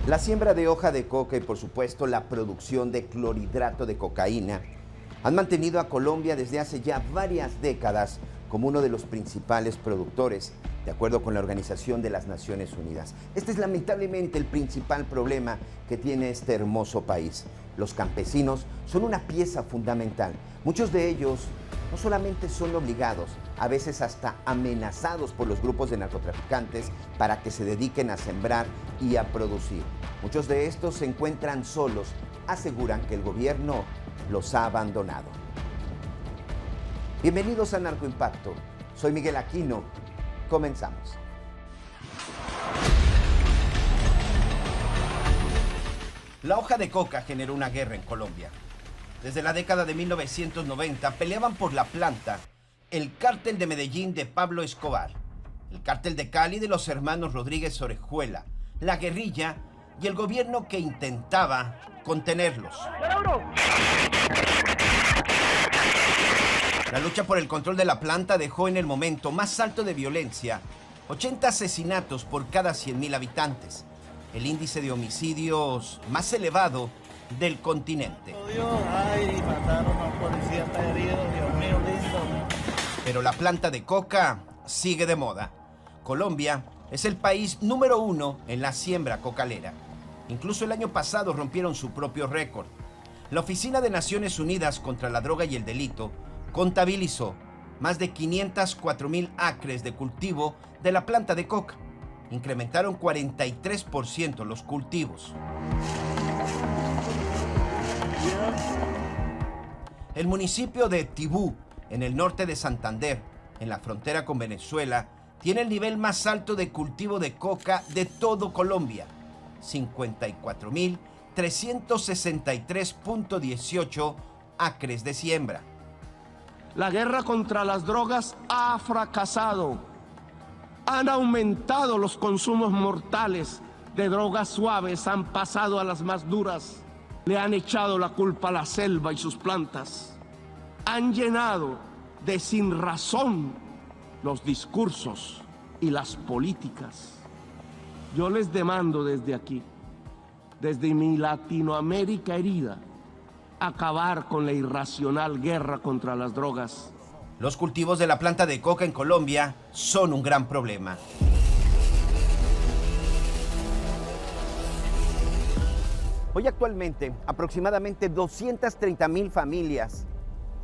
La siembra de hoja de coca y por supuesto la producción de clorhidrato de cocaína han mantenido a Colombia desde hace ya varias décadas como uno de los principales productores, de acuerdo con la Organización de las Naciones Unidas. Este es lamentablemente el principal problema que tiene este hermoso país. Los campesinos son una pieza fundamental. Muchos de ellos no solamente son obligados, a veces hasta amenazados por los grupos de narcotraficantes para que se dediquen a sembrar y a producir. Muchos de estos se encuentran solos, aseguran que el gobierno los ha abandonado. Bienvenidos a Narcoimpacto. Soy Miguel Aquino. Comenzamos. La hoja de coca generó una guerra en Colombia. Desde la década de 1990 peleaban por la planta el cártel de Medellín de Pablo Escobar, el cártel de Cali de los hermanos Rodríguez Orejuela, la guerrilla y el gobierno que intentaba contenerlos. La lucha por el control de la planta dejó en el momento más alto de violencia 80 asesinatos por cada 100.000 habitantes, el índice de homicidios más elevado del continente. Ay, mataron a un policía, está herido, Dios mío lindo. Pero la planta de coca sigue de moda. Colombia es el país número 1 en la siembra cocalera. Incluso el año pasado rompieron su propio récord. La Oficina de Naciones Unidas contra la Droga y el Delito contabilizó más de 504.000 acres de cultivo de la planta de coca. Incrementaron 43% los cultivos. El municipio de Tibú, en el norte de Santander, en la frontera con Venezuela, tiene el nivel más alto de cultivo de coca de todo Colombia, 54.363.18 acres de siembra. La guerra contra las drogas ha fracasado. Han aumentado los consumos mortales de drogas suaves, han pasado a las más duras. Le han echado la culpa a la selva y sus plantas. Han llenado de sinrazón los discursos y las políticas. Yo les demando desde aquí, desde mi Latinoamérica herida, acabar con la irracional guerra contra las drogas. Los cultivos de la planta de coca en Colombia son un gran problema. Hoy actualmente aproximadamente 230.000 familias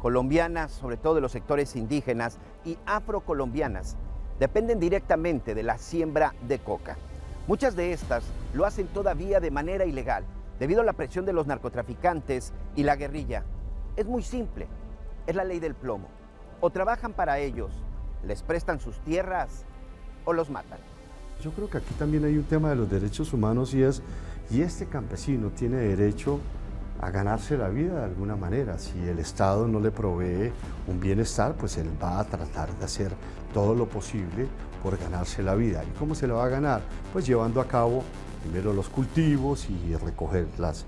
colombianas, sobre todo de los sectores indígenas y afrocolombianas, dependen directamente de la siembra de coca. Muchas de estas lo hacen todavía de manera ilegal, debido a la presión de los narcotraficantes y la guerrilla. Es muy simple, es la ley del plomo. O trabajan para ellos, les prestan sus tierras o los matan. Yo creo que aquí también hay un tema de los derechos humanos y este campesino tiene derecho a ganarse la vida de alguna manera. Si el Estado no le provee un bienestar, pues él va a tratar de hacer todo lo posible por ganarse la vida. ¿Y cómo se la va a ganar? Pues llevando a cabo primero los cultivos y recoger las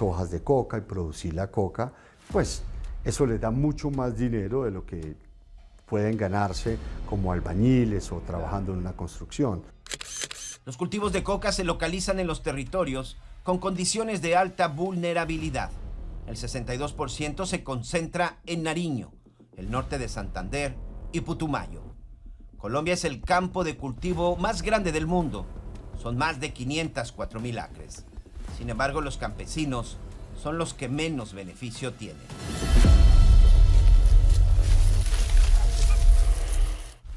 hojas de coca y producir la coca, pues eso les da mucho más dinero de lo que pueden ganarse como albañiles o trabajando en una construcción. Los cultivos de coca se localizan en los territorios con condiciones de alta vulnerabilidad. El 62% se concentra en Nariño, el norte de Santander y Putumayo. Colombia es el campo de cultivo más grande del mundo. Son más de 504.000 acres. Sin embargo, los campesinos son los que menos beneficio tienen.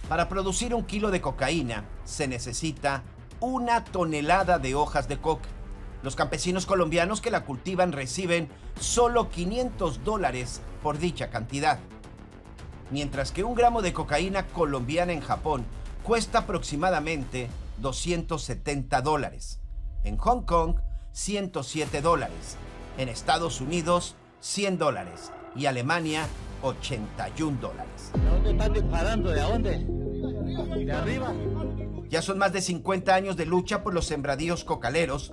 Para producir 1 kilo de cocaína se necesita 1 tonelada de hojas de coca. Los campesinos colombianos que la cultivan reciben solo $500 por dicha cantidad. Mientras que 1 gramo de cocaína colombiana en Japón cuesta aproximadamente $270. En Hong Kong, $107. En Estados Unidos, $100. Y Alemania, $81. ¿De dónde están disparando? ¿De dónde? ¿De arriba? Ya son más de 50 años de lucha por los sembradíos cocaleros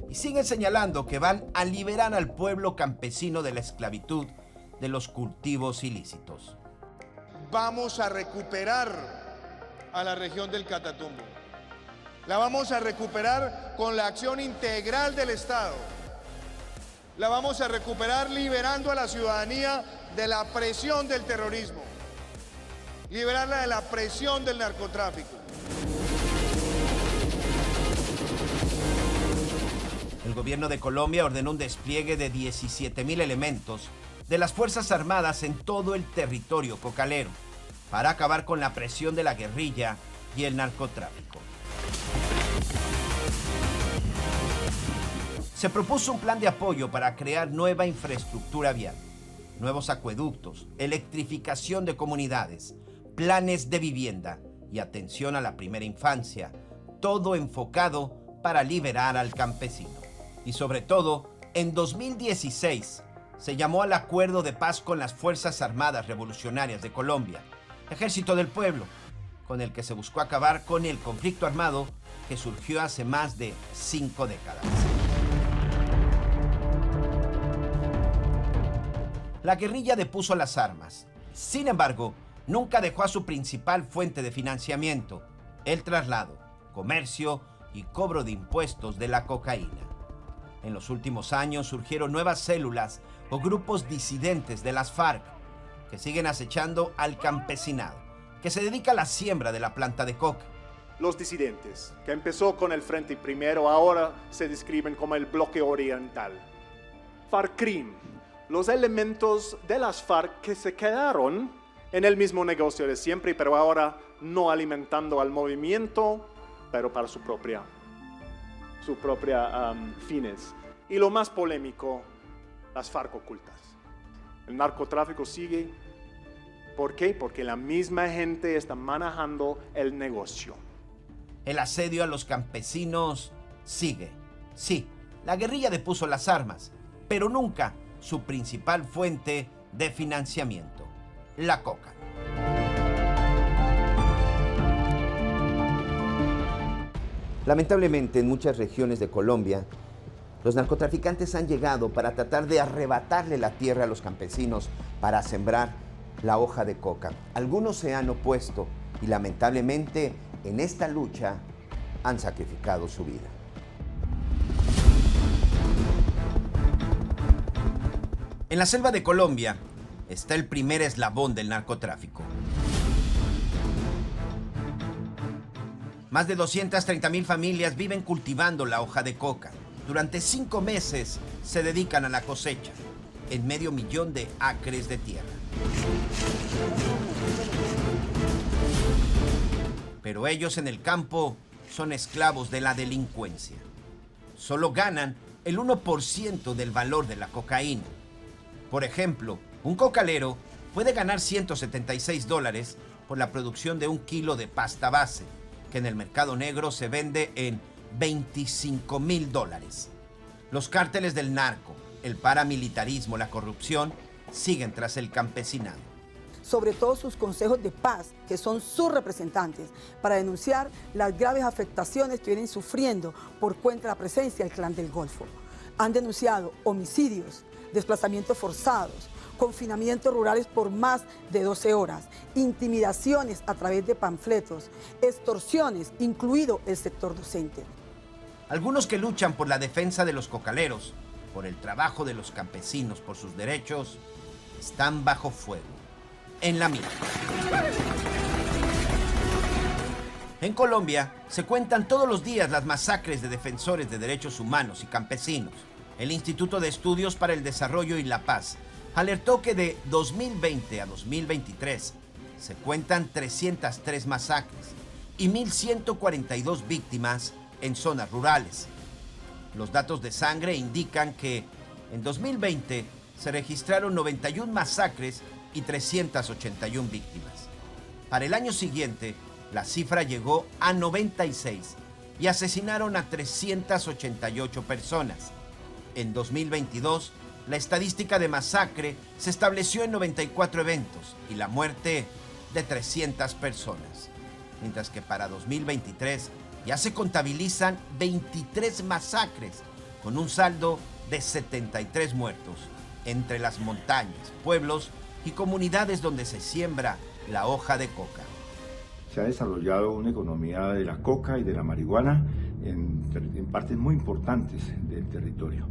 y siguen señalando que van a liberar al pueblo campesino de la esclavitud de los cultivos ilícitos. Vamos a recuperar a la región del Catatumbo. La vamos a recuperar con la acción integral del Estado. La vamos a recuperar liberando a la ciudadanía de la presión del terrorismo, liberarla de la presión del narcotráfico. El gobierno de Colombia ordenó un despliegue de 17,000 elementos de las Fuerzas Armadas en todo el territorio cocalero para acabar con la presión de la guerrilla y el narcotráfico. Se propuso un plan de apoyo para crear nueva infraestructura vial, nuevos acueductos, electrificación de comunidades, planes de vivienda y atención a la primera infancia, todo enfocado para liberar al campesino. Y sobre todo, en 2016 se llamó al acuerdo de paz con las Fuerzas Armadas Revolucionarias de Colombia, Ejército del Pueblo, con el que se buscó acabar con el conflicto armado que surgió hace más de 5 décadas. La guerrilla depuso las armas. Sin embargo, nunca dejó a su principal fuente de financiamiento, el traslado, comercio y cobro de impuestos de la cocaína. En los últimos años surgieron nuevas células o grupos disidentes de las FARC que siguen acechando al campesinado, que se dedica a la siembra de la planta de coca. Los disidentes, que empezó con el Frente Primero, ahora se describen como el Bloque Oriental. FARC-CRIM, los elementos de las FARC que se quedaron en el mismo negocio de siempre, pero ahora no alimentando al movimiento, pero para su propia fines. Y lo más polémico, las FARC ocultas. El narcotráfico sigue. ¿Por qué? Porque la misma gente está manejando el negocio. El asedio a los campesinos sigue. Sí, la guerrilla depuso las armas, pero nunca su principal fuente de financiamiento, la coca. Lamentablemente, en muchas regiones de Colombia, los narcotraficantes han llegado para tratar de arrebatarle la tierra a los campesinos para sembrar la hoja de coca. Algunos se han opuesto y lamentablemente en esta lucha han sacrificado su vida. En la selva de Colombia está el primer eslabón del narcotráfico. Más de 230,000 familias viven cultivando la hoja de coca. Durante 5 meses se dedican a la cosecha, en 500,000 de acres de tierra. Pero ellos en el campo son esclavos de la delincuencia. Solo ganan el 1% del valor de la cocaína. Por ejemplo, un cocalero puede ganar $176 por la producción de 1 kilo de pasta base, que en el mercado negro se vende en $25,000. Los cárteles del narco, el paramilitarismo, la corrupción, siguen tras el campesinado. Sobre todo sus consejos de paz, que son sus representantes, para denunciar las graves afectaciones que vienen sufriendo por cuenta de la presencia del Clan del Golfo. Han denunciado homicidios, desplazamientos forzados, confinamientos rurales por más de 12 horas, intimidaciones a través de panfletos, extorsiones, incluido el sector docente. Algunos que luchan por la defensa de los cocaleros, por el trabajo de los campesinos, por sus derechos, están bajo fuego, en la mira. En Colombia se cuentan todos los días las masacres de defensores de derechos humanos y campesinos. El Instituto de Estudios para el Desarrollo y la Paz alertó que de 2020 a 2023 se cuentan 303 masacres y 1,142 víctimas en zonas rurales. Los datos de sangre indican que en 2020 se registraron 91 masacres y 381 víctimas. Para el año siguiente, la cifra llegó a 96 y asesinaron a 388 personas. En 2022, la estadística de masacre se estableció en 94 eventos y la muerte de 300 personas, mientras que para 2023 ya se contabilizan 23 masacres con un saldo de 73 muertos entre las montañas, pueblos y comunidades donde se siembra la hoja de coca. se ha desarrollado una economía de la coca y de la marihuana en partes muy importantes del territorio.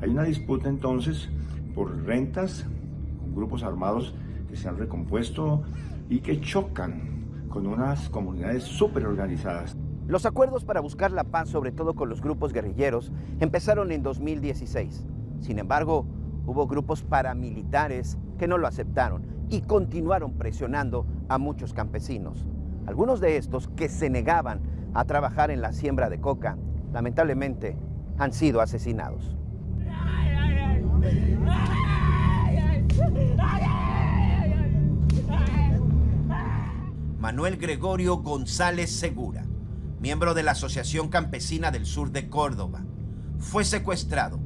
Hay una disputa entonces por rentas con grupos armados que se han recompuesto y que chocan con unas comunidades súper organizadas. Los acuerdos para buscar la paz, sobre todo con los grupos guerrilleros, empezaron en 2016. Sin embargo, hubo grupos paramilitares que no lo aceptaron y continuaron presionando a muchos campesinos. Algunos de estos que se negaban a trabajar en la siembra de coca, lamentablemente, han sido asesinados. Manuel Gregorio González Segura, miembro de la Asociación Campesina del Sur de Córdoba, fue secuestrado.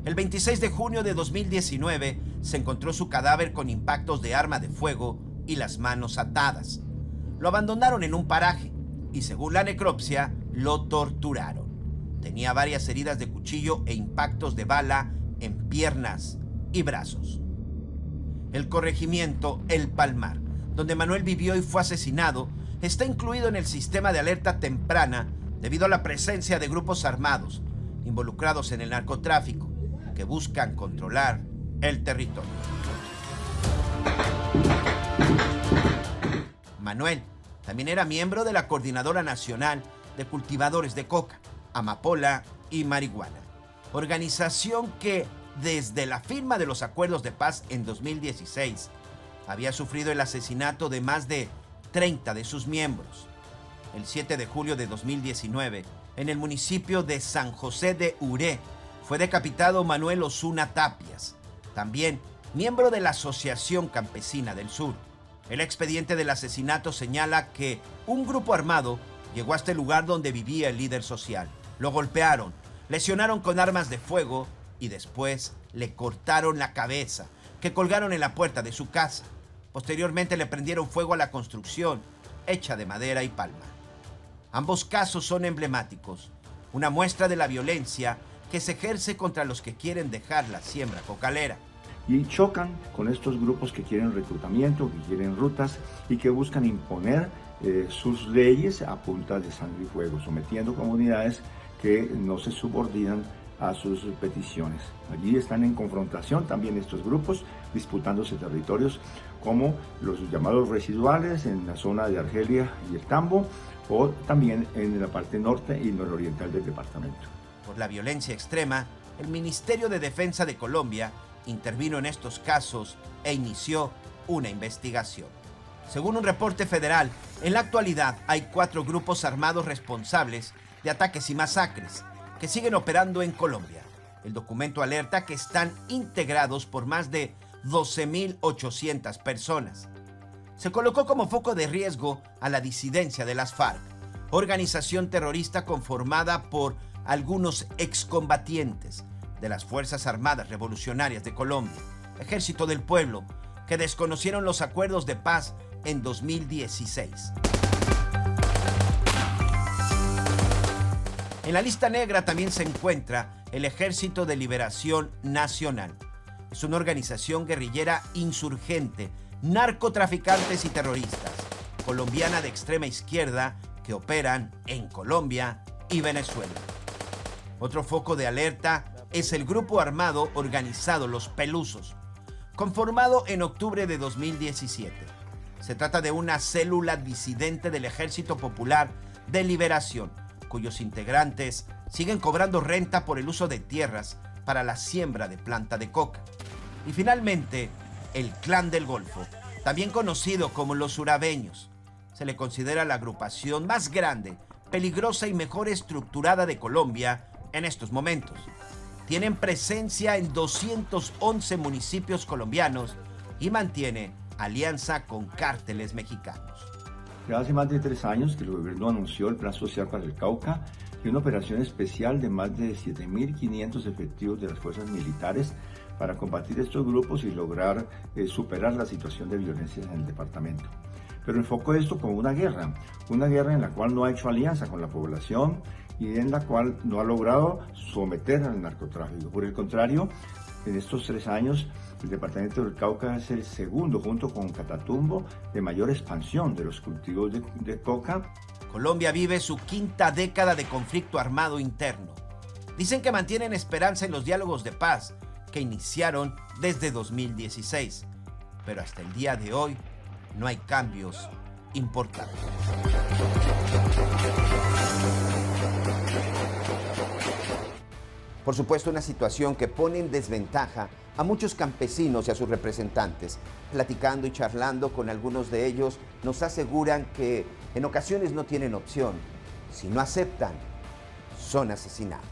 El 26 de junio de 2019 se encontró su cadáver con impactos de arma de fuego y las manos atadas. Lo abandonaron en un paraje y, según la necropsia, lo torturaron. Tenía varias heridas de cuchillo e impactos de bala en piernas y brazos. El corregimiento El Palmar, donde Manuel vivió y fue asesinado, está incluido en el sistema de alerta temprana debido a la presencia de grupos armados involucrados en el narcotráfico que buscan controlar el territorio. Manuel también era miembro de la Coordinadora Nacional de Cultivadores de Coca, Amapola y Marihuana, organización que desde la firma de los acuerdos de paz en 2016 había sufrido el asesinato de más de 30 de sus miembros. El 7 de julio de 2019, en el municipio de San José de Uré, fue decapitado Manuel Osuna Tapias, también miembro de la Asociación Campesina del Sur. El expediente del asesinato señala que un grupo armado llegó a este lugar donde vivía el líder social. Lo golpearon, lesionaron con armas de fuego y después le cortaron la cabeza, que colgaron en la puerta de su casa. Posteriormente le prendieron fuego a la construcción, hecha de madera y palma. Ambos casos son emblemáticos, una muestra de la violencia que se ejerce contra los que quieren dejar la siembra cocalera. Y chocan con estos grupos que quieren reclutamiento, que quieren rutas y que buscan imponer sus leyes a punta de sangre y fuego, sometiendo comunidades que no se subordinan a sus peticiones. Allí están en confrontación también estos grupos, disputándose territorios como los llamados residuales en la zona de Argelia y el Tambo, o también en la parte norte y nororiental del departamento. Por la violencia extrema, el Ministerio de Defensa de Colombia intervino en estos casos e inició una investigación. Según un reporte federal, en la actualidad hay 4 grupos armados responsables de ataques y masacres que siguen operando en Colombia. El documento alerta que están integrados por más de 12.800 personas. Se colocó como foco de riesgo a la disidencia de las FARC, organización terrorista conformada por algunos excombatientes de las Fuerzas Armadas Revolucionarias de Colombia, Ejército del Pueblo, que desconocieron los acuerdos de paz en 2016. En la lista negra también se encuentra el Ejército de Liberación Nacional. Es una organización guerrillera insurgente, narcotraficantes y terroristas, colombiana de extrema izquierda que operan en Colombia y Venezuela. Otro foco de alerta es el grupo armado organizado Los Pelusos, conformado en octubre de 2017. Se trata de una célula disidente del Ejército Popular de Liberación, cuyos integrantes siguen cobrando renta por el uso de tierras para la siembra de planta de coca. Y finalmente, el Clan del Golfo, también conocido como los Urabeños. Se le considera la agrupación más grande, peligrosa y mejor estructurada de Colombia en estos momentos. Tienen presencia en 211 municipios colombianos y mantiene alianza con cárteles mexicanos. Hace más de 3 años que el gobierno anunció el Plan Social para el Cauca y una operación especial de más de 7.500 efectivos de las fuerzas militares para combatir estos grupos y lograr superar la situación de violencia en el departamento. Pero enfocó esto como una guerra en la cual no ha hecho alianza con la población y en la cual no ha logrado someter al narcotráfico. Por el contrario, en estos 3 años El departamento del Cauca es el segundo, junto con Catatumbo, de mayor expansión de los cultivos de coca. Colombia vive su quinta década de conflicto armado interno. Dicen que mantienen esperanza en los diálogos de paz que iniciaron desde 2016, pero hasta el día de hoy no hay cambios importantes. Por supuesto, una situación que pone en desventaja a muchos campesinos y a sus representantes. Platicando y charlando con algunos de ellos, nos aseguran que en ocasiones no tienen opción. Si no aceptan, son asesinados.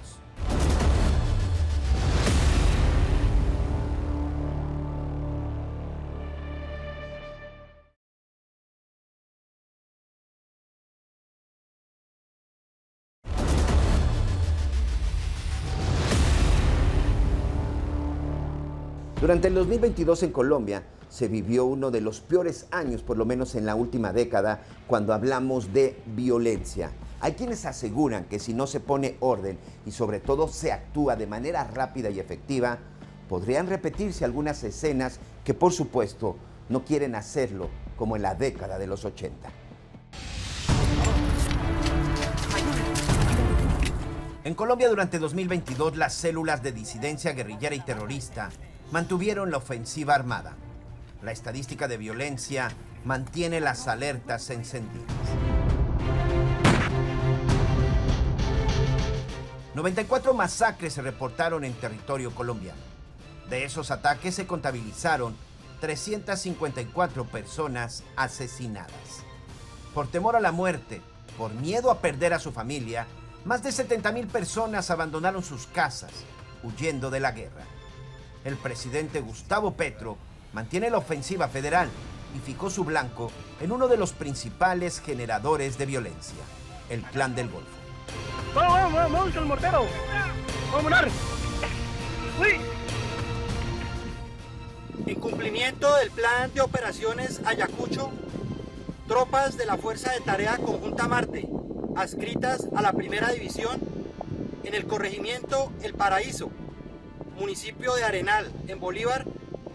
Durante el 2022 en Colombia se vivió uno de los peores años, por lo menos en la última década, cuando hablamos de violencia. Hay quienes aseguran que si no se pone orden y sobre todo se actúa de manera rápida y efectiva, podrían repetirse algunas escenas que por supuesto no quieren hacerlo como en la década de los 80. En Colombia durante 2022 las células de disidencia guerrillera y terrorista mantuvieron la ofensiva armada. La estadística de violencia mantiene las alertas encendidas. 94 masacres se reportaron en territorio colombiano. De esos ataques se contabilizaron 354 personas asesinadas. Por temor a la muerte, por miedo a perder a su familia, más de 70,000 personas abandonaron sus casas, huyendo de la guerra. El presidente Gustavo Petro mantiene la ofensiva federal y fijó su blanco en uno de los principales generadores de violencia, el Clan del Golfo. ¡Vamos, el mortero! ¡Vamos a ¡Uy! En cumplimiento del plan de operaciones Ayacucho, tropas de la Fuerza de Tarea Conjunta Marte, adscritas a la Primera División, en el corregimiento El Paraíso, municipio de Arenal, en Bolívar,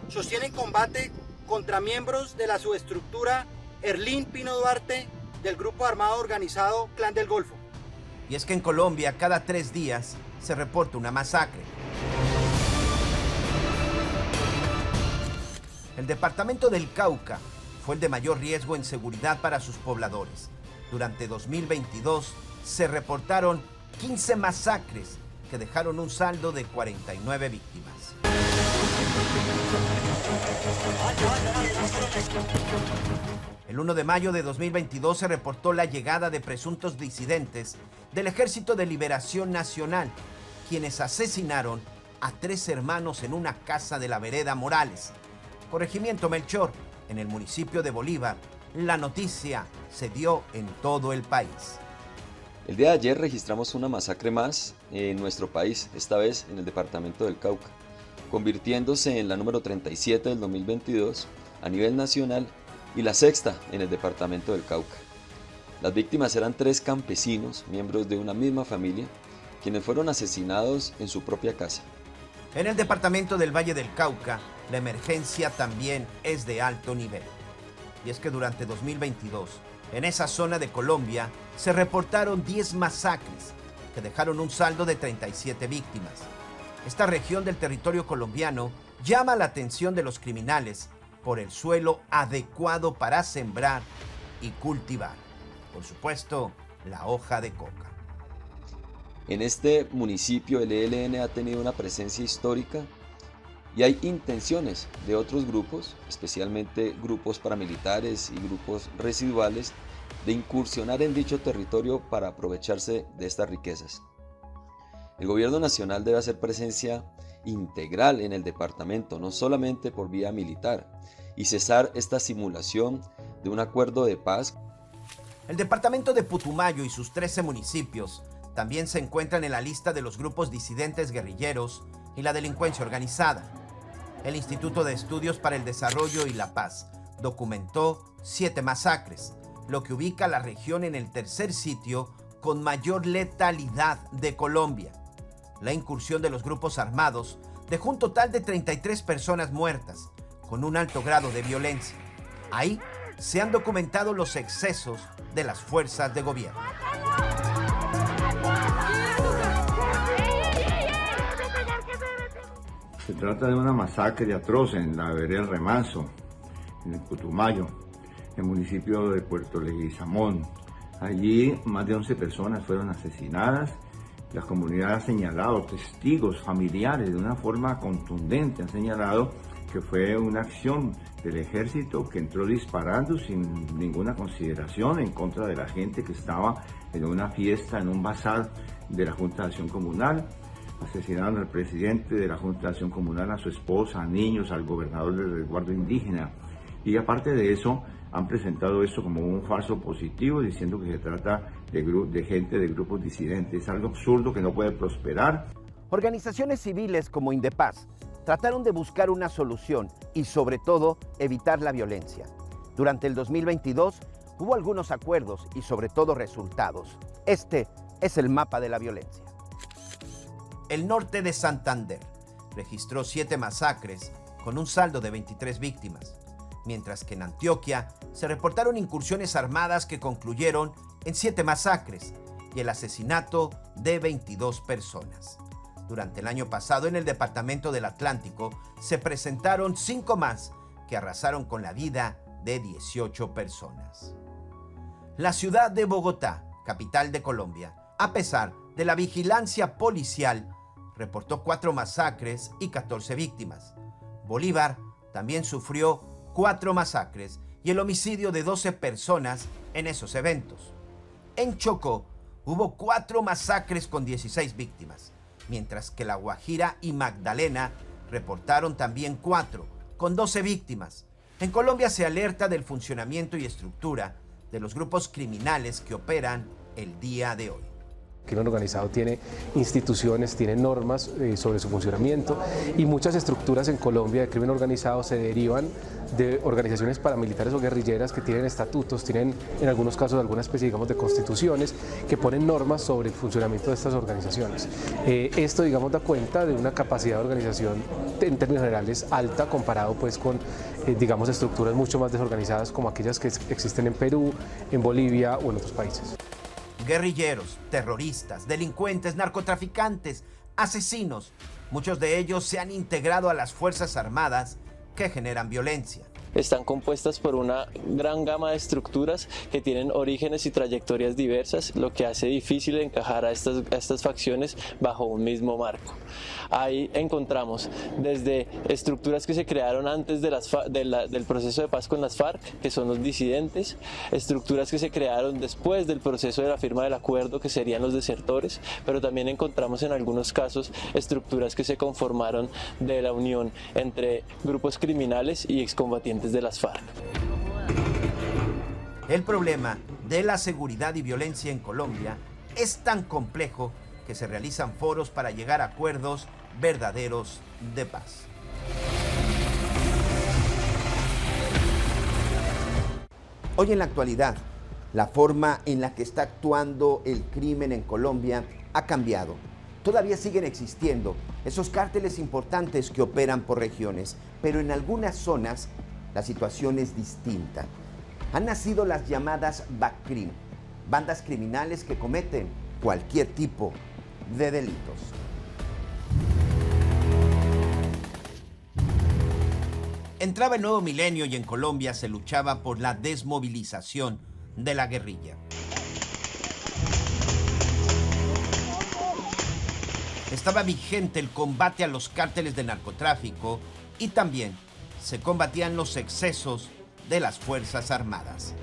sostienen combate contra miembros de la subestructura Erlín Pino Duarte del grupo armado organizado Clan del Golfo. Y es que en Colombia cada 3 días se reporta una masacre. El departamento del Cauca fue el de mayor riesgo en seguridad para sus pobladores. Durante 2022 se reportaron 15 masacres que dejaron un saldo de 49 víctimas. El 1 de mayo de 2022 se reportó la llegada de presuntos disidentes del Ejército de Liberación Nacional, quienes asesinaron a 3 hermanos en una casa de la vereda Morales, corregimiento Melchor, en el municipio de Bolívar. La noticia se dio en todo el país. El día de ayer registramos una masacre más en nuestro país, esta vez en el departamento del Cauca, convirtiéndose en la número 37 del 2022 a nivel nacional y la sexta en el departamento del Cauca. Las víctimas eran 3 campesinos, miembros de una misma familia, quienes fueron asesinados en su propia casa. En el departamento del Valle del Cauca, la emergencia también es de alto nivel. Y es que durante 2022, en esa zona de Colombia, se reportaron 10 masacres que dejaron un saldo de 37 víctimas. Esta región del territorio colombiano llama la atención de los criminales por el suelo adecuado para sembrar y cultivar. Por supuesto, la hoja de coca. En este municipio el ELN ha tenido una presencia histórica y hay intenciones de otros grupos, especialmente grupos paramilitares y grupos residuales, de incursionar en dicho territorio para aprovecharse de estas riquezas. El gobierno nacional debe hacer presencia integral en el departamento, no solamente por vía militar, y cesar esta simulación de un acuerdo de paz. El departamento de Putumayo y sus 13 municipios también se encuentran en la lista de los grupos disidentes guerrilleros y la delincuencia organizada. El Instituto de Estudios para el Desarrollo y la Paz documentó 7 masacres, lo que ubica a la región en el tercer sitio con mayor letalidad de Colombia. La incursión de los grupos armados dejó un total de 33 personas muertas, con un alto grado de violencia. Ahí se han documentado los excesos de las fuerzas de gobierno. Se trata de una masacre atroz en la vereda del Remanso, en el Putumayo, en el municipio de Puerto Leguizamón. Allí más de 11 personas fueron asesinadas. La comunidad ha señalado, testigos familiares de una forma contundente han señalado que fue una acción del ejército que entró disparando sin ninguna consideración en contra de la gente que estaba en una fiesta, en un bazar de la Junta de Acción Comunal. Asesinaron al presidente de la Junta de Acción Comunal, a su esposa, a niños, al gobernador del resguardo indígena. Y aparte de eso, han presentado esto como un falso positivo, diciendo que se trata de gente de grupos disidentes. Es algo absurdo que no puede prosperar. Organizaciones civiles como Indepaz trataron de buscar una solución y, sobre todo, evitar la violencia. Durante el 2022 hubo algunos acuerdos y, sobre todo, resultados. Este es el mapa de la violencia. El norte de Santander registró 7 masacres con un saldo de 23 víctimas, mientras que en Antioquia se reportaron incursiones armadas que concluyeron en 7 masacres y el asesinato de 22 personas. Durante el año pasado, en el departamento del Atlántico, se presentaron 5 más que arrasaron con la vida de 18 personas. La ciudad de Bogotá, capital de Colombia, a pesar de la vigilancia policial, reportó 4 masacres y 14 víctimas. Bolívar también sufrió 4 masacres y el homicidio de 12 personas en esos eventos. En Chocó hubo 4 masacres con 16 víctimas, mientras que La Guajira y Magdalena reportaron también 4 con 12 víctimas. En Colombia se alerta del funcionamiento y estructura de los grupos criminales que operan el día de hoy. El crimen organizado tiene instituciones, tiene normas sobre su funcionamiento y muchas estructuras en Colombia de crimen organizado se derivan de organizaciones paramilitares o guerrilleras que tienen estatutos, tienen en algunos casos alguna especie, digamos, de constituciones que ponen normas sobre el funcionamiento de estas organizaciones. Esto, digamos, da cuenta de una capacidad de organización en términos generales alta comparado pues con, digamos, estructuras mucho más desorganizadas como aquellas que existen en Perú, en Bolivia o en otros países. Guerrilleros, terroristas, delincuentes, narcotraficantes, asesinos, muchos de ellos se han integrado a las Fuerzas Armadas que generan violencia. Están compuestas por una gran gama de estructuras que tienen orígenes y trayectorias diversas, lo que hace difícil encajar a estas facciones bajo un mismo marco. Ahí encontramos desde estructuras que se crearon antes del proceso de paz con las FARC, que son los disidentes, estructuras que se crearon después del proceso de la firma del acuerdo, que serían los desertores, pero también encontramos en algunos casos estructuras que se conformaron de la unión entre grupos criminales y excombatientes de las FARC. El problema de la seguridad y violencia en Colombia es tan complejo que se realizan foros para llegar a acuerdos verdaderos de paz. Hoy en la actualidad, la forma en la que está actuando el crimen en Colombia ha cambiado. Todavía siguen existiendo esos cárteles importantes que operan por regiones, pero en algunas zonas la situación es distinta. Han nacido las llamadas BACRIM, bandas criminales que cometen cualquier tipo de delitos. Entraba el nuevo milenio y en Colombia se luchaba por la desmovilización de la guerrilla. Estaba vigente el combate a los cárteles de narcotráfico y también se combatían los excesos de las Fuerzas Armadas.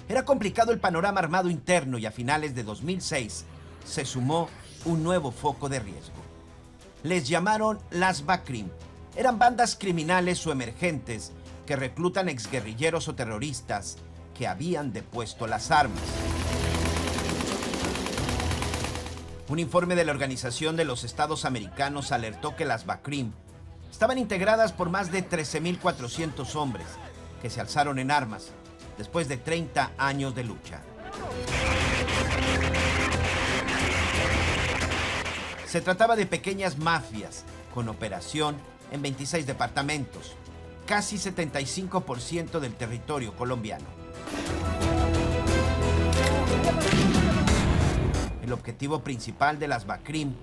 Era complicado el panorama armado interno y a finales de 2006 se sumó un nuevo foco de riesgo. Les llamaron las BACRIM. Eran bandas criminales o emergentes que reclutan exguerrilleros o terroristas que habían depuesto las armas. Un informe de la Organización de los Estados Americanos alertó que las BACRIM estaban integradas por más de 13.400 hombres que se alzaron en armas después de 30 años de lucha. Se trataba de pequeñas mafias con operación en 26 departamentos, casi 75% del territorio colombiano. El objetivo principal de las BACRIM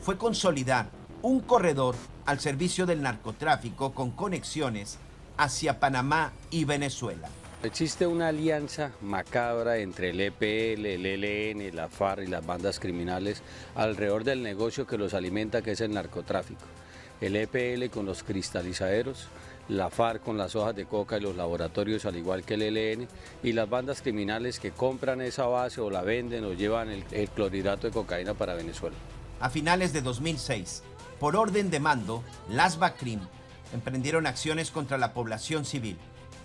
fue consolidar un corredor al servicio del narcotráfico con conexiones hacia Panamá y Venezuela. Existe una alianza macabra entre el EPL, el ELN, la FARC y las bandas criminales alrededor del negocio que los alimenta, que es el narcotráfico. El EPL con los cristalizaderos, la FARC con las hojas de coca y los laboratorios, al igual que el ELN, y las bandas criminales que compran esa base o la venden o llevan el clorhidrato de cocaína para Venezuela. A finales de 2006, por orden de mando, las BACRIM emprendieron acciones contra la población civil,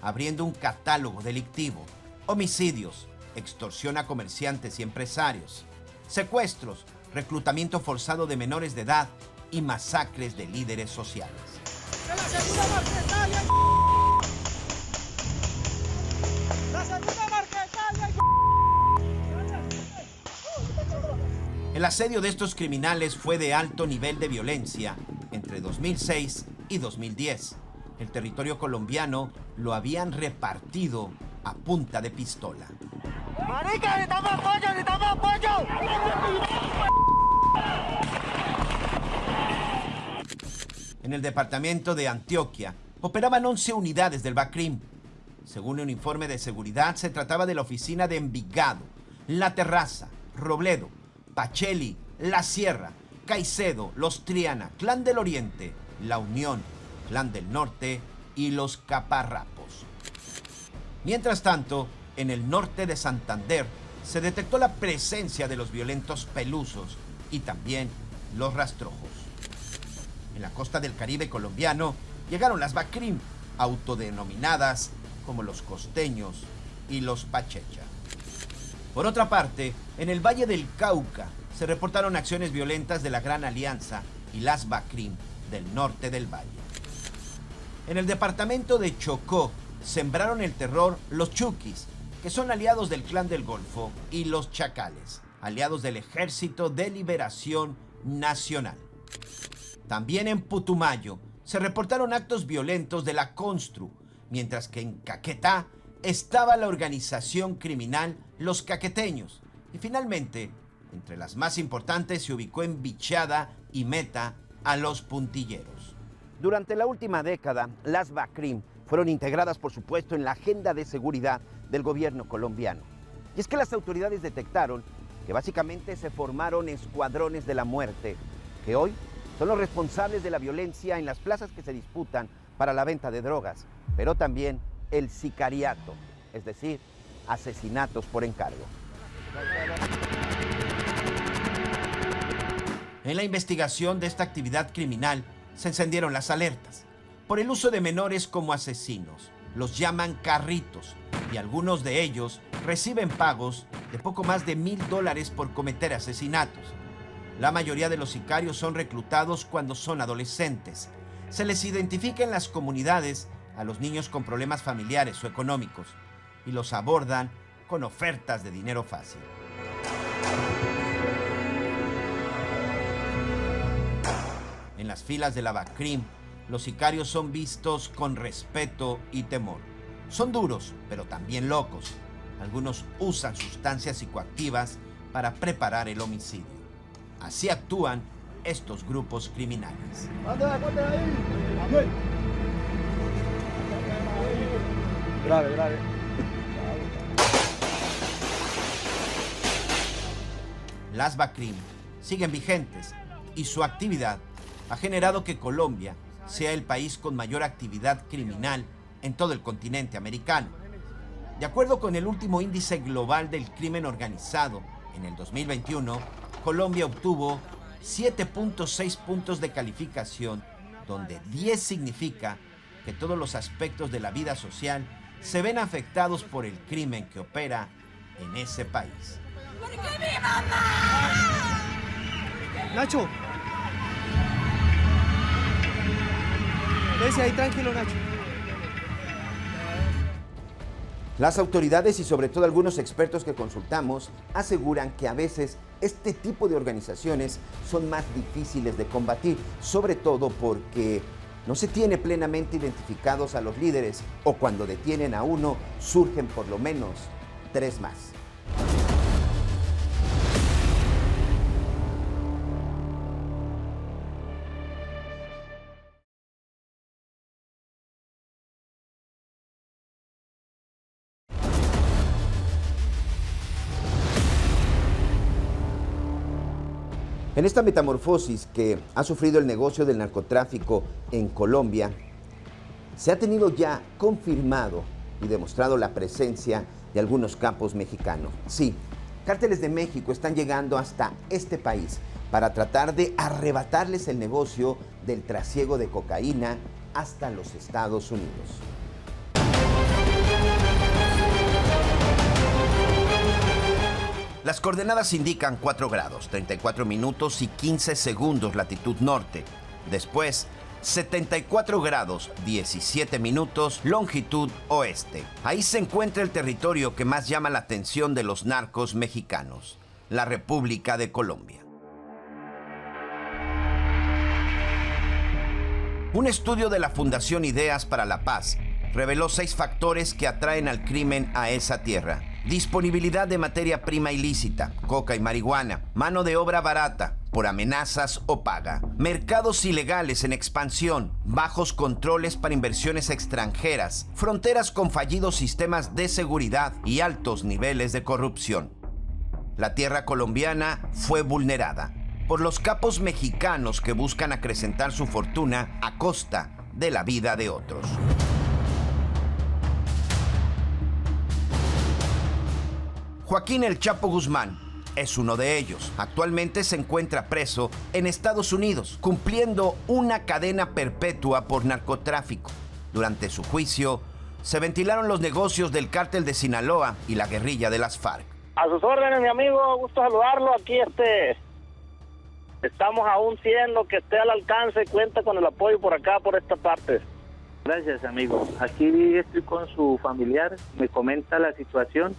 abriendo un catálogo delictivo, homicidios, extorsión a comerciantes y empresarios, secuestros, reclutamiento forzado de menores de edad y masacres de líderes sociales. El asedio de estos criminales fue de alto nivel de violencia entre 2006 y 2010. El territorio colombiano lo habían repartido a punta de pistola. ¡Marica, necesitamos apoyo, necesitamos apoyo! En el departamento de Antioquia operaban 11 unidades del BACRIM. Según un informe de seguridad, se trataba de la oficina de Envigado, La Terraza, Robledo, Pacheli, La Sierra, Caicedo, Los Triana, Clan del Oriente, La Unión, Clan del Norte y Los Caparrapos. Mientras tanto, en el norte de Santander se detectó la presencia de los violentos Pelusos y también los Rastrojos. En la costa del Caribe colombiano llegaron las BACRIM, autodenominadas como los Costeños y los Pachecha. Por otra parte, en el Valle del Cauca se reportaron acciones violentas de la Gran Alianza y las BACRIM del norte del valle. En el departamento de Chocó sembraron el terror los Chuquis, que son aliados del Clan del Golfo, y los Chacales, aliados del Ejército de Liberación Nacional. También en Putumayo se reportaron actos violentos de la Constru, mientras que en Caquetá estaba la organización criminal Los Caqueteños. Y finalmente, entre las más importantes se ubicó en Bichada y Meta a Los Puntilleros. Durante la última década, las BACRIM fueron integradas, por supuesto, en la agenda de seguridad del gobierno colombiano. Y es que las autoridades detectaron que básicamente se formaron escuadrones de la muerte, que hoy son los responsables de la violencia en las plazas que se disputan para la venta de drogas, pero también el sicariato, es decir, asesinatos por encargo. En la investigación de esta actividad criminal se encendieron las alertas por el uso de menores como asesinos. Los llaman carritos y algunos de ellos reciben pagos de poco más de $1,000 por cometer asesinatos. La mayoría de los sicarios son reclutados cuando son adolescentes. Se les identifica en las comunidades a los niños con problemas familiares o económicos y los abordan con ofertas de dinero fácil. En las filas de la BACRIM, los sicarios son vistos con respeto y temor. Son duros, pero también locos. Algunos usan sustancias psicoactivas para preparar el homicidio. Así actúan estos grupos criminales. Grave, grave. Las BACRIM siguen vigentes y su actividad ha generado que Colombia sea el país con mayor actividad criminal en todo el continente americano. De acuerdo con el último índice global del crimen organizado, en el 2021, Colombia obtuvo 7.6 puntos de calificación, donde 10 significa que todos los aspectos de la vida social se ven afectados por el crimen que opera en ese país. ¡Por qué mi mamá! Nacho. Quédese ahí tranquilo, Nacho. Las autoridades y sobre todo algunos expertos que consultamos aseguran que a veces este tipo de organizaciones son más difíciles de combatir, sobre todo porque no se tiene plenamente identificados a los líderes o cuando detienen a uno surgen por lo menos 3 más. En esta metamorfosis que ha sufrido el negocio del narcotráfico en Colombia, se ha tenido ya confirmado y demostrado la presencia de algunos capos mexicanos. Sí, cárteles de México están llegando hasta este país para tratar de arrebatarles el negocio del trasiego de cocaína hasta los Estados Unidos. Las coordenadas indican 4 grados, 34 minutos y 15 segundos latitud norte. Después, 74 grados, 17 minutos longitud oeste. Ahí se encuentra el territorio que más llama la atención de los narcos mexicanos, la República de Colombia. Un estudio de la Fundación Ideas para la Paz reveló 6 factores que atraen al crimen a esa tierra. Disponibilidad de materia prima ilícita, coca y marihuana, mano de obra barata, por amenazas o paga, mercados ilegales en expansión, bajos controles para inversiones extranjeras, fronteras con fallidos sistemas de seguridad y altos niveles de corrupción. La tierra colombiana fue vulnerada por los capos mexicanos que buscan acrecentar su fortuna a costa de la vida de otros. Joaquín El Chapo Guzmán es uno de ellos. Actualmente se encuentra preso en Estados Unidos, cumpliendo una cadena perpetua por narcotráfico. Durante su juicio, se ventilaron los negocios del cártel de Sinaloa y la guerrilla de las FARC. A sus órdenes, mi amigo, gusto saludarlo. Aquí estamos aún 100, lo que esté al alcance, cuenta con el apoyo por acá, por esta parte. Gracias, amigo. Aquí estoy con su familiar, me comenta la situación.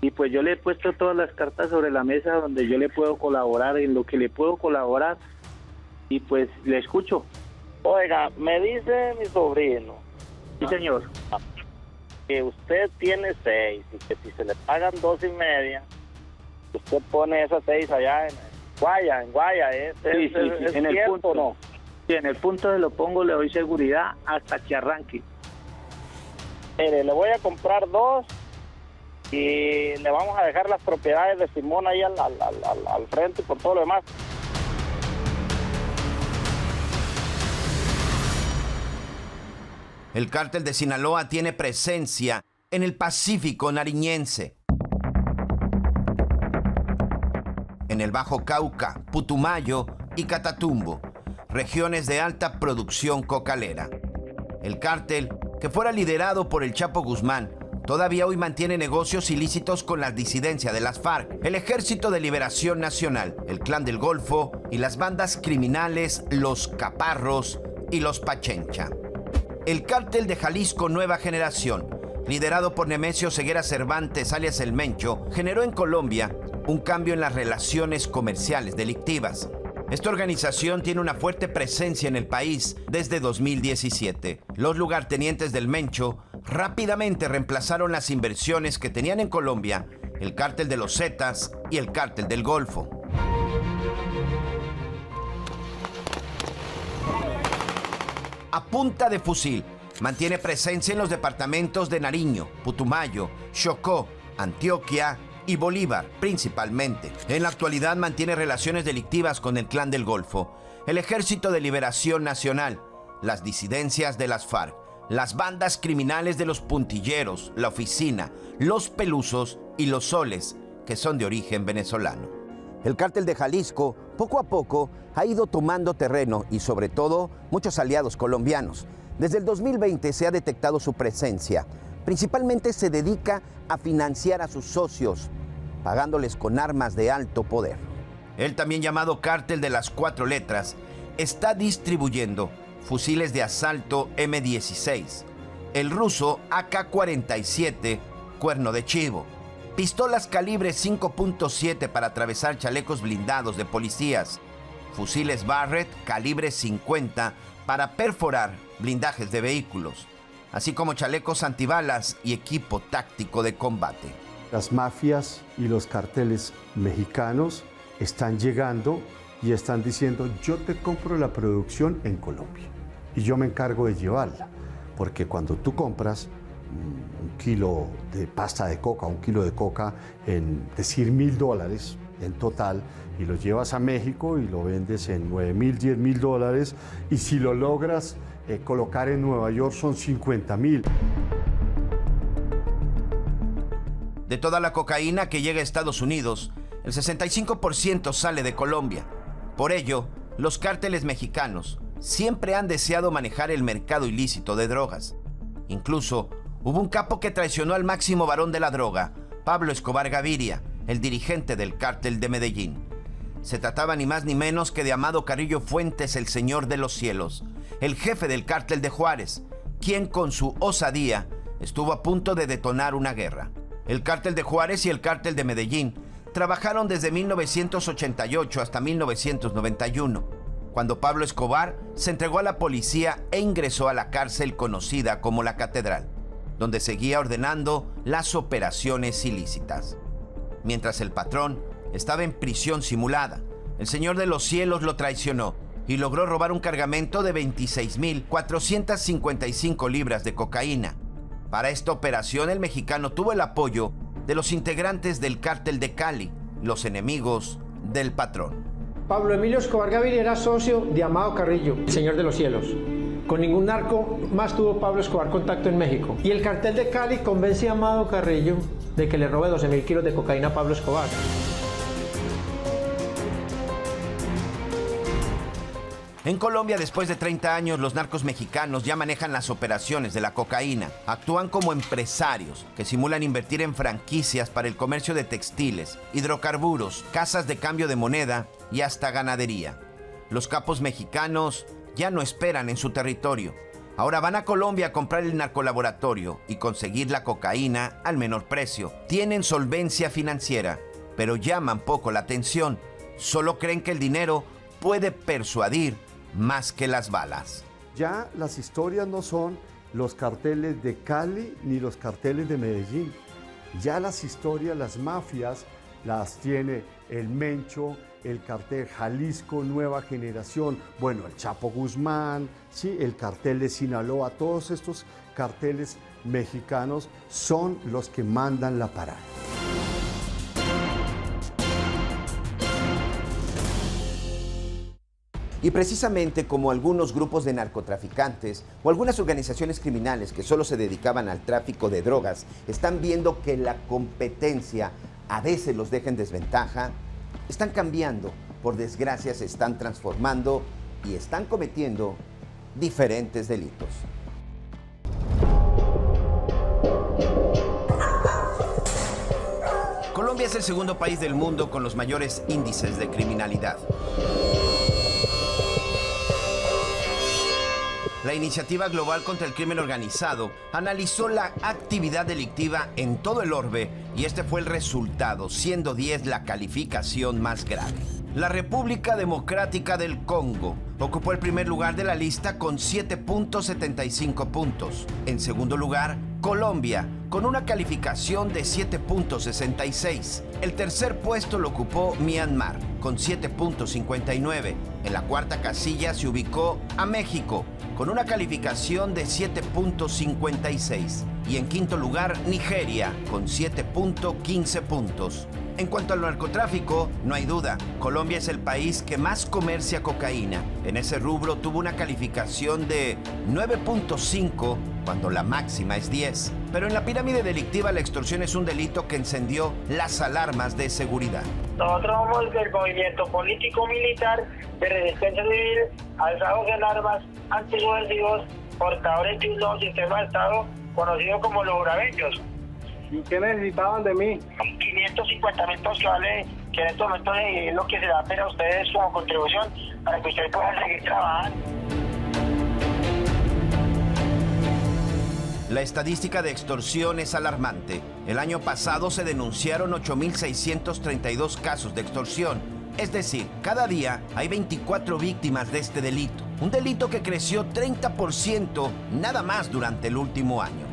Y pues yo le he puesto todas las cartas sobre la mesa donde yo le puedo colaborar, en lo que le puedo colaborar, y pues le escucho. Oiga, me dice mi sobrino. Sí, señor. Que usted tiene 6 y que si se le pagan 2.5, usted pone esas 6 allá en Guaya, Sí, ¿Es en el cierto punto, o no? Sí, en el punto de lo pongo, le doy seguridad hasta que arranque. Mire, le voy a comprar 2 y le vamos a dejar las propiedades de Simón ahí al frente y por todo lo demás. El cártel de Sinaloa tiene presencia en el Pacífico nariñense, en el Bajo Cauca, Putumayo y Catatumbo, regiones de alta producción cocalera. El cártel, que fuera liderado por el Chapo Guzmán, todavía hoy mantiene negocios ilícitos con la disidencia de las FARC, el Ejército de Liberación Nacional, el Clan del Golfo y las bandas criminales Los Caparros y Los Pachencha. El cártel de Jalisco Nueva Generación, liderado por Nemesio Ceguera Cervantes alias El Mencho, generó en Colombia un cambio en las relaciones comerciales delictivas. Esta organización tiene una fuerte presencia en el país desde 2017. Los lugartenientes del Mencho rápidamente reemplazaron las inversiones que tenían en Colombia el cártel de los Zetas y el cártel del Golfo. A punta de fusil, mantiene presencia en los departamentos de Nariño, Putumayo, Chocó, Antioquia y Bolívar, principalmente. En la actualidad mantiene relaciones delictivas con el Clan del Golfo, el Ejército de Liberación Nacional, las disidencias de las FARC, las bandas criminales de los Puntilleros, la Oficina, los Pelusos y los Soles, que son de origen venezolano. El cártel de Jalisco, poco a poco, ha ido tomando terreno y, sobre todo, muchos aliados colombianos. Desde el 2020 se ha detectado su presencia. Principalmente se dedica a financiar a sus socios, pagándoles con armas de alto poder. El también llamado Cártel de las 4 letras está distribuyendo fusiles de asalto M16, el ruso AK-47 cuerno de chivo, pistolas calibre 5.7 para atravesar chalecos blindados de policías, fusiles Barrett calibre 50 para perforar blindajes de vehículos, así como chalecos antibalas y equipo táctico de combate. Las mafias y los carteles mexicanos están llegando y están diciendo: yo te compro la producción en Colombia y yo me encargo de llevarla, porque cuando tú compras un kilo de pasta de coca, un kilo de coca en decir $1,000 en total, y lo llevas a México y lo vendes en $9,000, $10,000, y si lo logras colocar en Nueva York son $50,000. De toda la cocaína que llega a Estados Unidos, el 65% sale de Colombia. Por ello, los cárteles mexicanos siempre han deseado manejar el mercado ilícito de drogas. Incluso, hubo un capo que traicionó al máximo varón de la droga, Pablo Escobar Gaviria, el dirigente del cártel de Medellín. Se trataba ni más ni menos que de Amado Carrillo Fuentes, el Señor de los Cielos, el jefe del cártel de Juárez, quien con su osadía estuvo a punto de detonar una guerra. El cártel de Juárez y el cártel de Medellín trabajaron desde 1988 hasta 1991, cuando Pablo Escobar se entregó a la policía e ingresó a la cárcel conocida como La Catedral, donde seguía ordenando las operaciones ilícitas. Mientras el patrón estaba en prisión simulada, el Señor de los Cielos lo traicionó y logró robar un cargamento de 26,455 libras de cocaína. Para esta operación, el mexicano tuvo el apoyo de los integrantes del cártel de Cali, los enemigos del patrón. Pablo Emilio Escobar Gaviria era socio de Amado Carrillo, el Señor de los Cielos. Con ningún narco más tuvo Pablo Escobar contacto en México. Y el cartel de Cali convence a Amado Carrillo de que le robe 12,000 kilos de cocaína a Pablo Escobar. En Colombia, después de 30 años, los narcos mexicanos ya manejan las operaciones de la cocaína. Actúan como empresarios que simulan invertir en franquicias para el comercio de textiles, hidrocarburos, casas de cambio de moneda y hasta ganadería. Los capos mexicanos ya no esperan en su territorio. Ahora van a Colombia a comprar el narcolaboratorio y conseguir la cocaína al menor precio. Tienen solvencia financiera, pero llaman poco la atención. Solo creen que el dinero puede persuadir más que las balas. Ya las historias no son los carteles de Cali ni los carteles de Medellín. Ya las historias, las mafias, las tiene el Mencho, el cartel Jalisco Nueva Generación, bueno, el Chapo Guzmán, ¿sí? El cartel de Sinaloa. Todos estos carteles mexicanos son los que mandan la parada. Y precisamente como algunos grupos de narcotraficantes o algunas organizaciones criminales que solo se dedicaban al tráfico de drogas están viendo que la competencia a veces los deja en desventaja, están cambiando, por desgracia se están transformando y están cometiendo diferentes delitos. Colombia es el segundo país del mundo con los mayores índices de criminalidad. La Iniciativa Global contra el Crimen Organizado analizó la actividad delictiva en todo el orbe y este fue el resultado, siendo 10 la calificación más grave. La República Democrática del Congo ocupó el primer lugar de la lista con 7.75 puntos. En segundo lugar, Colombia, con una calificación de 7.66. El tercer puesto lo ocupó Myanmar, con 7.59. En la cuarta casilla se ubicó a México, con una calificación de 7.56. Y en quinto lugar, Nigeria, con 7.15 puntos. En cuanto al narcotráfico, no hay duda, Colombia es el país que más comercia cocaína. En ese rubro tuvo una calificación de 9.5, cuando la máxima es 10. Pero en la pirámide delictiva la extorsión es un delito que encendió las alarmas de seguridad. Nosotros somos del movimiento político-militar de resistencia civil, alzados en armas, antisubversivos, portadores de un nuevo sistema de Estado conocido como los urabeños. ¿Y qué necesitaban de mí? 550.000 pesos que vale, que en estos momentos es lo que se da a ustedes como contribución para que ustedes puedan seguir trabajando. La estadística de extorsión es alarmante. El año pasado se denunciaron 8.632 casos de extorsión. Es decir, cada día hay 24 víctimas de este delito. Un delito que creció 30% nada más durante el último año.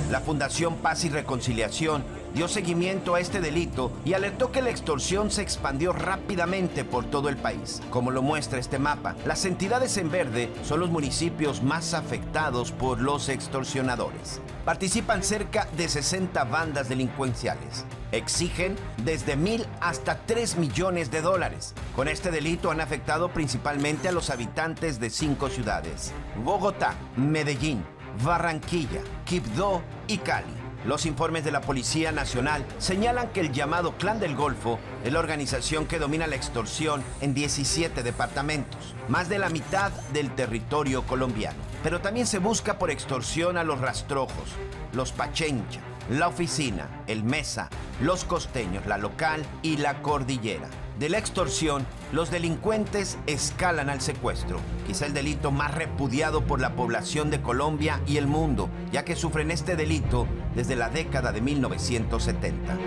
La Fundación Paz y Reconciliación dio seguimiento a este delito y alertó que la extorsión se expandió rápidamente por todo el país. Como lo muestra este mapa, las entidades en verde son los municipios más afectados por los extorsionadores. Participan cerca de 60 bandas delincuenciales. Exigen desde 1.000 hasta 3 millones de dólares. Con este delito han afectado principalmente a los habitantes de 5 ciudades: Bogotá, Medellín, Barranquilla, Quibdó y Cali. Los informes de la Policía Nacional señalan que el llamado Clan del Golfo es la organización que domina la extorsión en 17 departamentos, más de la mitad del territorio colombiano. Pero también se busca por extorsión a los rastrojos, los Pachencha, la Oficina, el Mesa, los Costeños, la Local y la Cordillera. De la extorsión, los delincuentes escalan al secuestro, quizá el delito más repudiado por la población de Colombia y el mundo, ya que sufren este delito desde la década de 1970.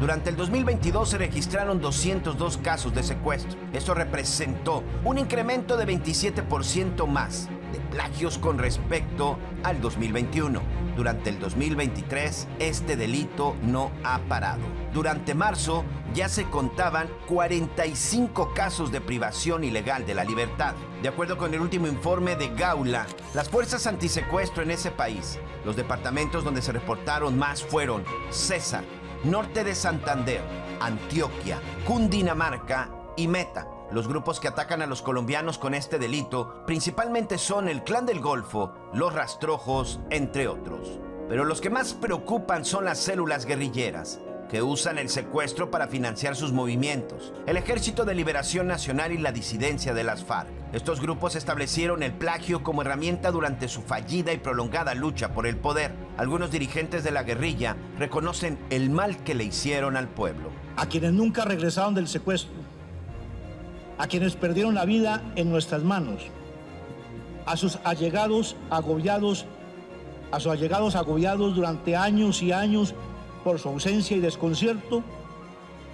Durante el 2022 se registraron 202 casos de secuestro. Esto representó un incremento de 27% más de plagios con respecto al 2021. Durante el 2023, este delito no ha parado. Durante marzo ya se contaban 45 casos de privación ilegal de la libertad. De acuerdo con el último informe de Gaula, las fuerzas antisecuestro en ese país, los departamentos donde se reportaron más fueron César, Norte de Santander, Antioquia, Cundinamarca y Meta. Los grupos que atacan a los colombianos con este delito principalmente son el Clan del Golfo, los Rastrojos, entre otros. Pero los que más preocupan son las células guerrilleras, que usan el secuestro para financiar sus movimientos, el Ejército de Liberación Nacional y la disidencia de las FARC. Estos grupos establecieron el plagio como herramienta durante su fallida y prolongada lucha por el poder. Algunos dirigentes de la guerrilla reconocen el mal que le hicieron al pueblo. A quienes nunca regresaron del secuestro, a quienes perdieron la vida en nuestras manos, a sus allegados agobiados durante años y años por su ausencia y desconcierto,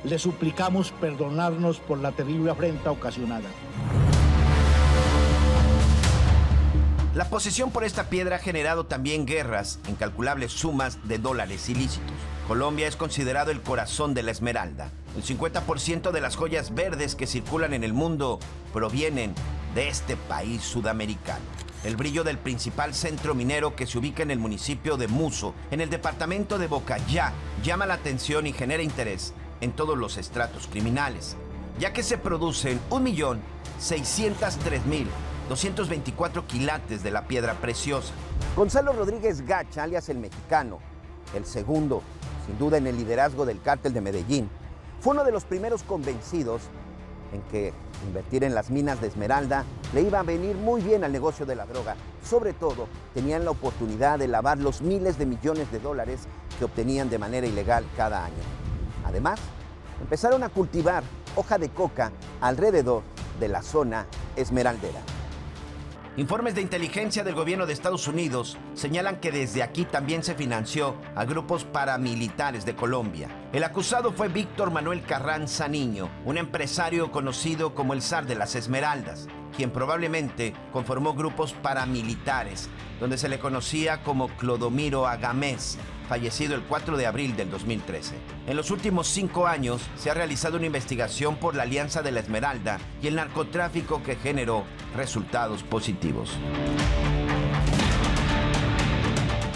les suplicamos perdonarnos por la terrible afrenta ocasionada. La posesión por esta piedra ha generado también guerras en calculables sumas de dólares ilícitos. Colombia es considerado el corazón de la esmeralda. El 50% de las joyas verdes que circulan en el mundo provienen de este país sudamericano. El brillo del principal centro minero que se ubica en el municipio de Muso, en el departamento de Bocayá, llama la atención y genera interés en todos los estratos criminales, ya que se producen 1.603.224 quilates de la piedra preciosa. Gonzalo Rodríguez Gacha, alias El Mexicano, el segundo, sin duda en el liderazgo del cártel de Medellín, fue uno de los primeros convencidos en que invertir en las minas de esmeralda le iba a venir muy bien al negocio de la droga. Sobre todo, tenían la oportunidad de lavar los miles de millones de dólares que obtenían de manera ilegal cada año. Además, empezaron a cultivar hoja de coca alrededor de la zona esmeraldera. Informes de inteligencia del gobierno de Estados Unidos señalan que desde aquí también se financió a grupos paramilitares de Colombia. El acusado fue Víctor Manuel Carranza Niño, un empresario conocido como el zar de las esmeraldas, quien probablemente conformó grupos paramilitares, donde se le conocía como Clodomiro Agamés, fallecido el 4 de abril del 2013. En los últimos 5 años se ha realizado una investigación por la Alianza de la Esmeralda y el narcotráfico que generó resultados positivos.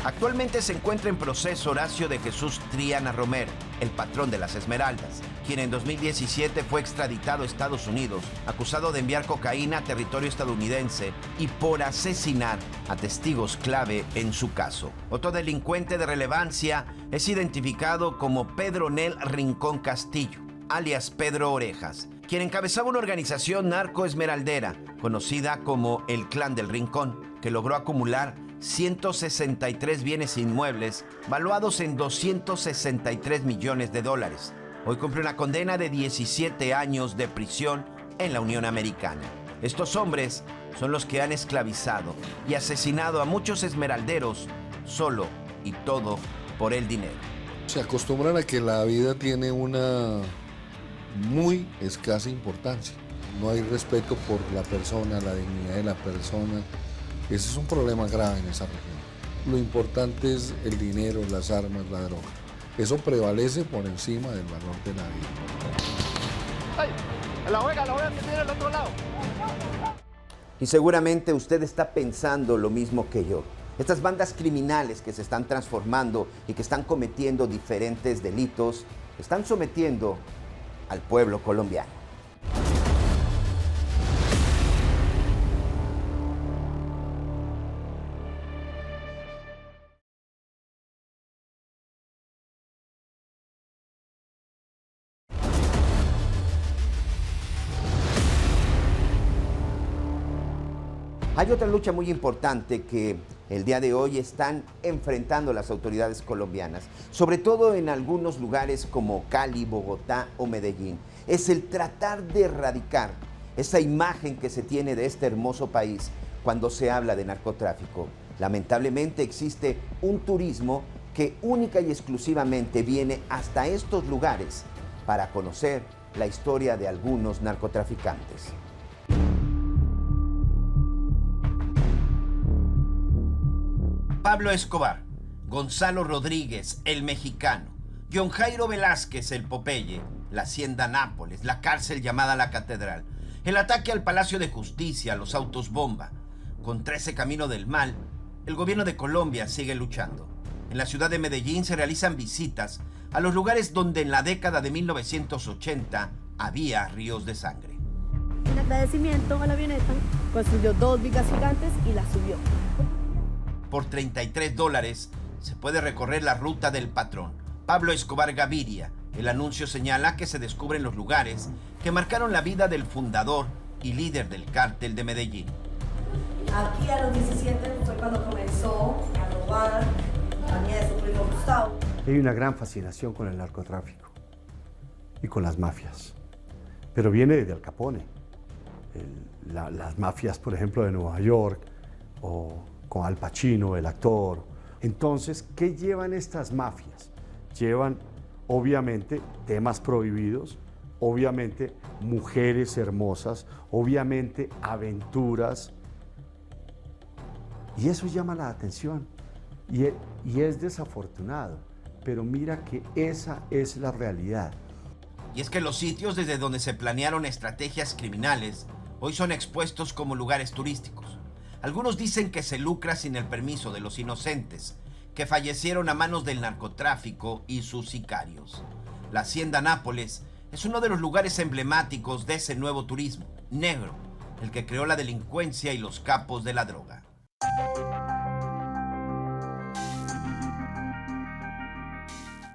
Actualmente se encuentra en proceso Horacio de Jesús Triana Romero, el patrón de las Esmeraldas, quien en 2017 fue extraditado a Estados Unidos, acusado de enviar cocaína a territorio estadounidense y por asesinar a testigos clave en su caso. Otro delincuente de relevancia es identificado como Pedro Nel Rincón Castillo, alias Pedro Orejas, quien encabezaba una organización narcoesmeraldera conocida como el Clan del Rincón, que logró acumular 163 bienes inmuebles valuados en 263 millones de dólares. Hoy cumple una condena de 17 años de prisión en la Unión Americana. Estos hombres son los que han esclavizado y asesinado a muchos esmeralderos solo y todo por el dinero. Se acostumbran a que la vida tiene una muy escasa importancia. No hay respeto por la persona, la dignidad de la persona. Ese es un problema grave en esa región. Lo importante es el dinero, las armas, la droga. Eso prevalece por encima del valor de la vida. ¡Ay! La voy a tener al otro lado. Y seguramente usted está pensando lo mismo que yo. Estas bandas criminales que se están transformando y que están cometiendo diferentes delitos, están sometiendo al pueblo colombiano. Hay otra lucha muy importante que el día de hoy están enfrentando las autoridades colombianas, sobre todo en algunos lugares como Cali, Bogotá o Medellín. Es el tratar de erradicar esa imagen que se tiene de este hermoso país cuando se habla de narcotráfico. Lamentablemente existe un turismo que única y exclusivamente viene hasta estos lugares para conocer la historia de algunos narcotraficantes. Pablo Escobar, Gonzalo Rodríguez, el mexicano, John Jairo Velázquez, el Popeye, la Hacienda Nápoles, la cárcel llamada La Catedral, el ataque al Palacio de Justicia, los autos bomba. Contra ese camino del mal, el gobierno de Colombia sigue luchando. En la ciudad de Medellín se realizan visitas a los lugares donde en la década de 1980 había ríos de sangre. En agradecimiento a la avioneta, construyó 2 vigas gigantes y las subió. Por $33 se puede recorrer la ruta del patrón, Pablo Escobar Gaviria. El anuncio señala que se descubren los lugares que marcaron la vida del fundador y líder del cártel de Medellín. Aquí a los 17 fue cuando comenzó a robar a niña de su primo Gustavo. Hay una gran fascinación con el narcotráfico y con las mafias, pero viene desde Al Capone. Las mafias, por ejemplo, de Nueva York, o con Al Pacino, el actor. Entonces, ¿qué llevan estas mafias? Llevan, obviamente, temas prohibidos, obviamente, mujeres hermosas, obviamente, aventuras. Y eso llama la atención. Y es desafortunado, pero mira que esa es la realidad. Y es que los sitios desde donde se planearon estrategias criminales hoy son expuestos como lugares turísticos. Algunos dicen que se lucra sin el permiso de los inocentes, que fallecieron a manos del narcotráfico y sus sicarios. La Hacienda Nápoles es uno de los lugares emblemáticos de ese nuevo turismo negro, el que creó la delincuencia y los capos de la droga.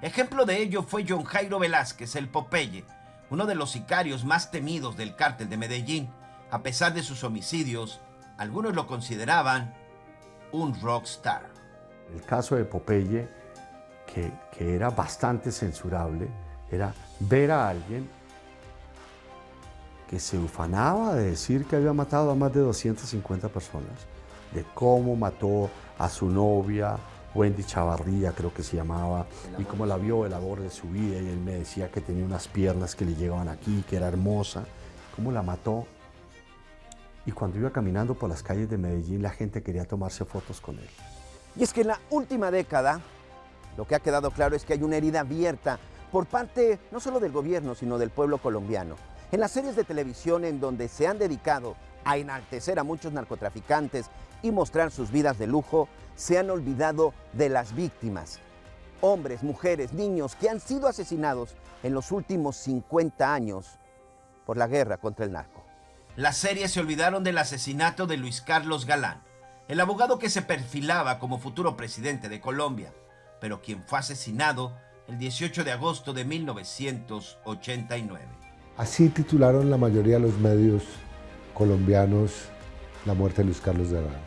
Ejemplo de ello fue John Jairo Velázquez, el Popeye, uno de los sicarios más temidos del cártel de Medellín. A pesar de sus homicidios, algunos lo consideraban un rockstar. El caso de Popeye, que era bastante censurable, era ver a alguien que se ufanaba de decir que había matado a más de 250 personas, de cómo mató a su novia, Wendy Chavarría creo que se llamaba, y cómo la vio el amor de su vida, y él me decía que tenía unas piernas que le llegaban aquí, que era hermosa, cómo la mató. Y cuando iba caminando por las calles de Medellín, la gente quería tomarse fotos con él. Y es que en la última década, lo que ha quedado claro es que hay una herida abierta por parte no solo del gobierno, sino del pueblo colombiano. En las series de televisión en donde se han dedicado a enaltecer a muchos narcotraficantes y mostrar sus vidas de lujo, se han olvidado de las víctimas. Hombres, mujeres, niños que han sido asesinados en los últimos 50 años por la guerra contra el narco. Las series se olvidaron del asesinato de Luis Carlos Galán, el abogado que se perfilaba como futuro presidente de Colombia, pero quien fue asesinado el 18 de agosto de 1989. Así titularon la mayoría de los medios colombianos la muerte de Luis Carlos Galán,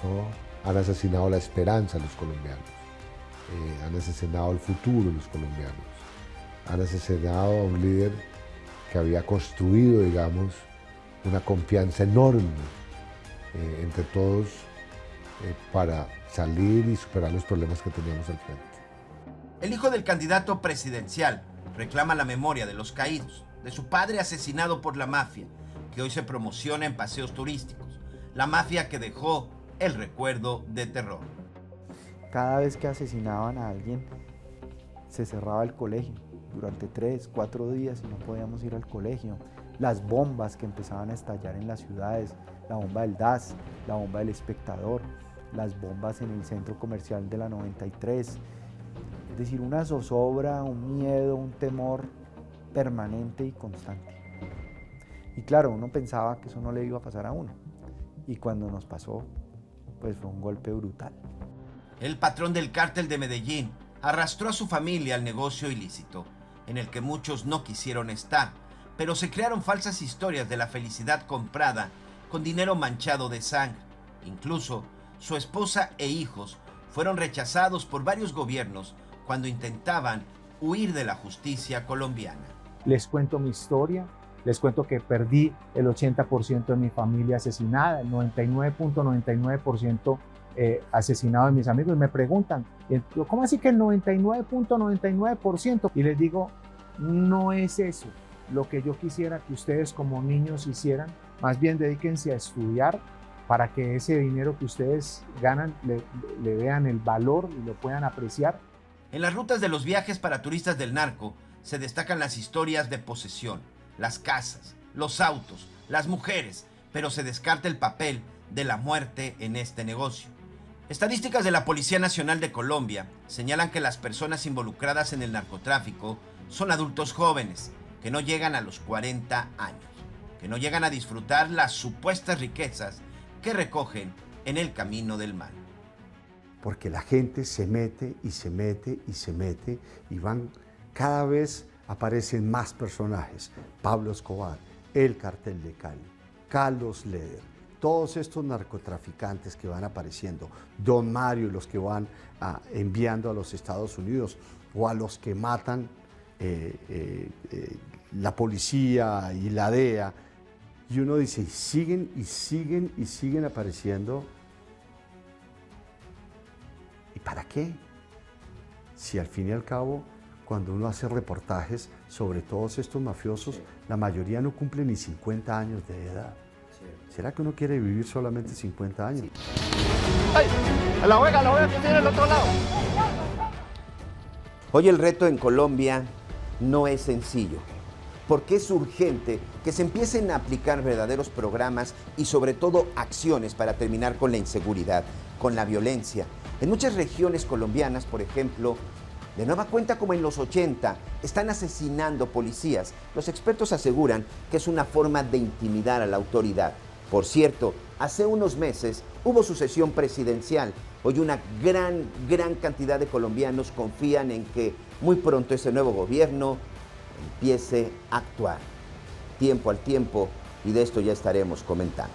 ¿no? Han asesinado la esperanza de los colombianos, han asesinado el futuro de los colombianos, han asesinado a un líder que había construido, digamos, una confianza enorme entre todos para salir y superar los problemas que teníamos al frente. El hijo del candidato presidencial reclama la memoria de los caídos, de su padre asesinado por la mafia, que hoy se promociona en paseos turísticos, la mafia que dejó el recuerdo de terror. Cada vez que asesinaban a alguien, se cerraba el colegio durante 3, 4 días y no podíamos ir al colegio. Las bombas que empezaban a estallar en las ciudades, la bomba del DAS, la bomba del Espectador, las bombas en el centro comercial de la 93. Es decir, una zozobra, un miedo, un temor permanente y constante. Y claro, uno pensaba que eso no le iba a pasar a uno. Y cuando nos pasó, pues fue un golpe brutal. El patrón del cártel de Medellín arrastró a su familia al negocio ilícito, en el que muchos no quisieron estar, pero se crearon falsas historias de la felicidad comprada con dinero manchado de sangre. Incluso su esposa e hijos fueron rechazados por varios gobiernos cuando intentaban huir de la justicia colombiana. Les cuento mi historia, les cuento que perdí el 80% de mi familia asesinada, el 99.99% asesinado de mis amigos. Me preguntan, ¿cómo así que el 99.99%? Y les digo, no es eso lo que yo quisiera que ustedes como niños hicieran. Más bien dedíquense a estudiar para que ese dinero que ustedes ganan le vean el valor y lo puedan apreciar. En las rutas de los viajes para turistas del narco se destacan las historias de posesión, las casas, los autos, las mujeres, pero se descarta el papel de la muerte en este negocio. Estadísticas de la Policía Nacional de Colombia señalan que las personas involucradas en el narcotráfico son adultos jóvenes que no llegan a los 40 años, que no llegan a disfrutar las supuestas riquezas que recogen en el camino del mal. Porque la gente se mete y se mete y se mete y cada vez aparecen más personajes. Pablo Escobar, el Cartel de Cali, Carlos Leder, todos estos narcotraficantes que van apareciendo, Don Mario, los que van enviando a los Estados Unidos o a los que matan la policía y la DEA. Y uno dice, y siguen y siguen y siguen apareciendo. ¿Y para qué? Si al fin y al cabo, cuando uno hace reportajes sobre todos estos mafiosos, la mayoría no cumple ni 50 años de edad. ¿Será que uno quiere vivir solamente 50 años? ¡Ay! La oiga que tiene el otro lado. Hoy el reto en Colombia no es sencillo, porque es urgente que se empiecen a aplicar verdaderos programas y sobre todo acciones para terminar con la inseguridad, con la violencia. En muchas regiones colombianas, por ejemplo, de nueva cuenta como en los 80, están asesinando policías. Los expertos aseguran que es una forma de intimidar a la autoridad. Por cierto, hace unos meses hubo sucesión presidencial. Hoy una gran cantidad de colombianos confían en que muy pronto ese nuevo gobierno empiece a actuar. Tiempo al tiempo, y de esto ya estaremos comentando.